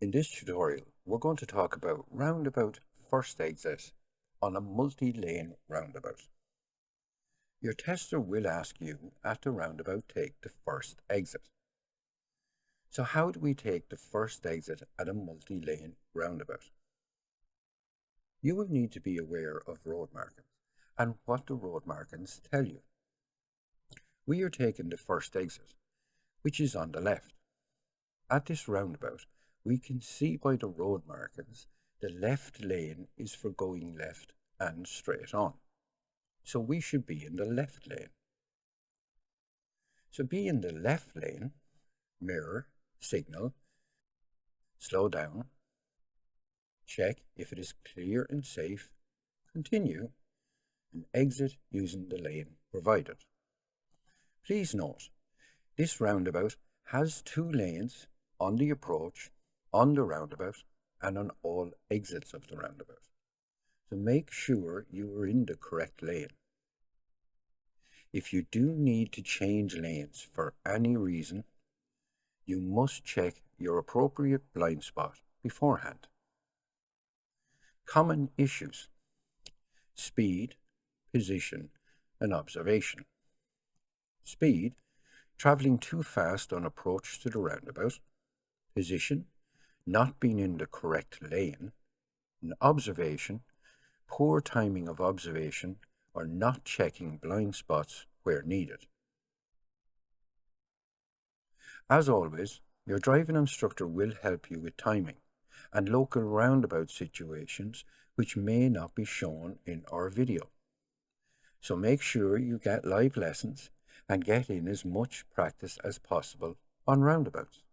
In this tutorial, we're going to talk about roundabout first exit on a multi-lane roundabout. Your tester will ask you at the roundabout take the first exit. So how do we take the first exit at a multi-lane roundabout? You will need to be aware of road markings and what the road markings tell you. We are taking the first exit, which is on the left. At this roundabout, we can see by the road markings the left lane is for going left and straight on. So we should be in the left lane. So be in the left lane, mirror, signal, slow down, check if it is clear and safe, continue, and exit using the lane provided. Please note, this roundabout has 2 lanes on the approach, on the roundabout, and on all exits of the roundabout. So make sure you are in the correct lane. If you do need to change lanes for any reason, you must check your appropriate blind spot beforehand. Common issues: speed, position, and observation. Speed, travelling too fast on approach to the roundabout. Position, not being in the correct lane. And observation, poor timing of observation or not checking blind spots where needed. As always, your driving instructor will help you with timing and local roundabout situations which may not be shown in our video. So make sure you get live lessons and get in as much practice as possible on roundabouts.